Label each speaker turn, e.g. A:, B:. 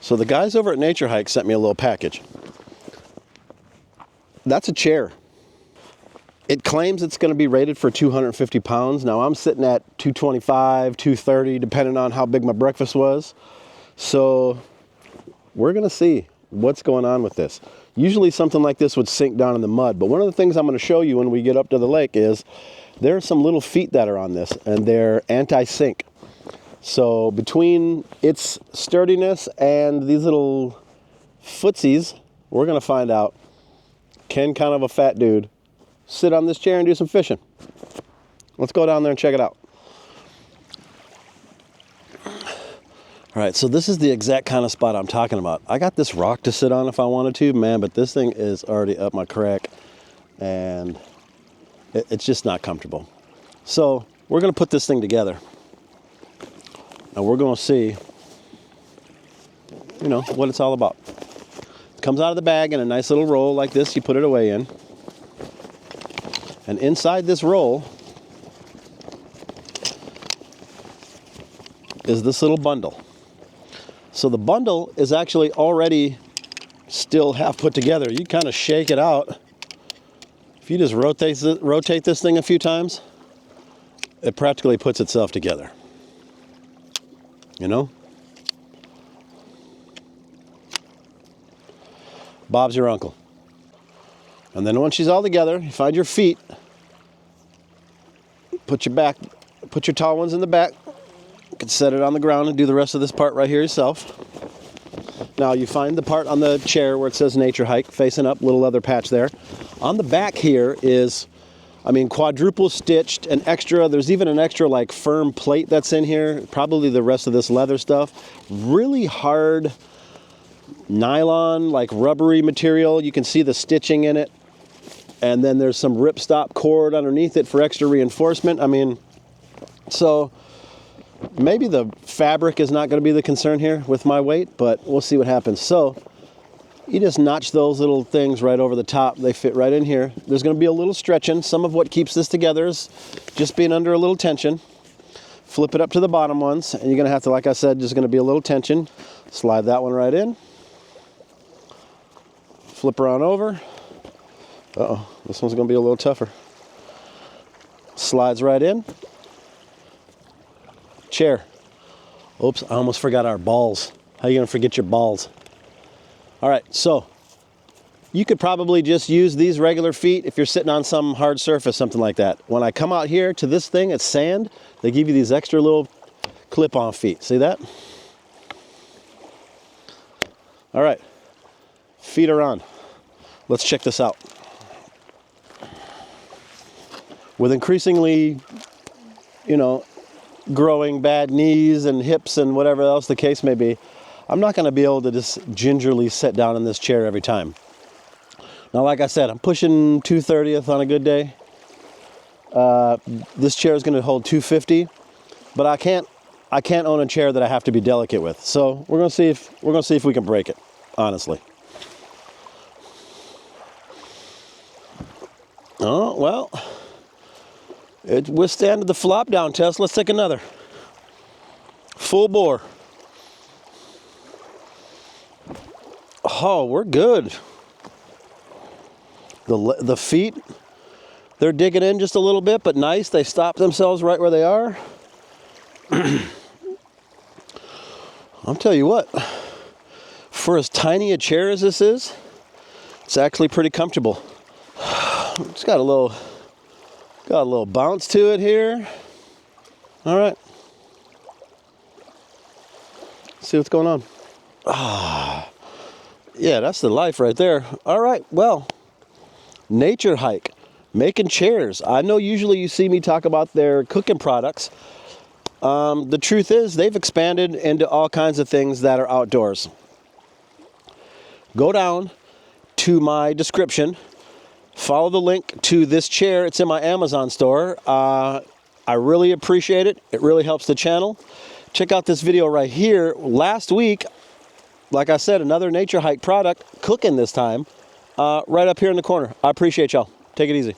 A: So the guys over at Nature Hike sent me a little package. That's a chair. It claims it's going to be rated for 250 pounds. Now I'm sitting at 225, 230, depending on how big my breakfast was. So we're going to see what's going on with this. Usually something like this would sink down in the mud, but one of the things I'm going to show you when we get up to the lake is there are some little feet that are on this, and they're anti-sink. So between its sturdiness and these little footsies, we're going to find out, can kind of a fat dude sit on this chair and do some fishing? Let's go down there and check it out. All right, so this is the exact kind of spot I'm talking about. I got this rock to sit on if I wanted to, man, but this thing is already up my crack, and it's just not comfortable. So we're going to put this thing together, and we're going to see, you know, what it's all about. It comes out of the bag in a nice little roll like this. You put it away in. And inside this roll is this little bundle. So the bundle is actually already still half put together. You kind of shake it out. If you just rotate this thing a few times, it practically puts itself together. You know? Bob's your uncle. And then once she's all together, you find your feet, put your tall ones in the back. You can set it on the ground and do the rest of this part right here yourself. Now you find the part on the chair where it says Nature Hike, facing up, little leather patch there. On the back here is, I mean, quadruple stitched, an extra, there's even an extra like firm plate that's in here, probably the rest of this leather stuff. Really hard nylon, like rubbery material. You can see the stitching in it. And then there's some ripstop cord underneath it for extra reinforcement. I mean, so maybe the fabric is not going to be the concern here with my weight, but we'll see what happens. So you just notch those little things right over the top. They fit right in here. There's going to be a little stretching. Some of what keeps this together is just being under a little tension. Flip it up to the bottom ones, and you're going to have to, like I said, just going to be a little tension. Slide that one right in. Flip her on over. Uh-oh, this one's going to be a little tougher. Slides right in. Chair. Oops, I almost forgot our balls. How are you going to forget your balls? All right, so you could probably just use these regular feet if you're sitting on some hard surface, something like that. When I come out here to this thing, it's sand. They give you these extra little clip-on feet. See that? All right, feet are on. Let's check this out. With increasingly, you know, growing bad knees and hips and whatever else the case may be, I'm not going to be able to just gingerly sit down in this chair every time. Now, like I said, I'm pushing 230th on a good day. This chair is going to hold 250, but I can't own a chair that I have to be delicate with. So we're going to see if we can break it, honestly. Oh, well, it withstanded the flop down test. Let's take another. Full bore. Oh, we're good. The feet, they're digging in just a little bit, but nice. They stop themselves right where they are. I'll tell you what, for as tiny a chair as this is, it's actually pretty comfortable. It's got a little bounce to it here. All right. See what's going on. Yeah, that's the life right there. All right, well, Nature Hike, making chairs. I know usually you see me talk about their cooking products. The truth is they've expanded into all kinds of things that are outdoors. Go down to my description. Follow the link to this chair. It's in my Amazon store. I really appreciate it. It really helps the channel. Check out this video right here. Last week, like I said, another Nature Hike product, cooking this time, right up here in the corner. I appreciate y'all. Take it easy.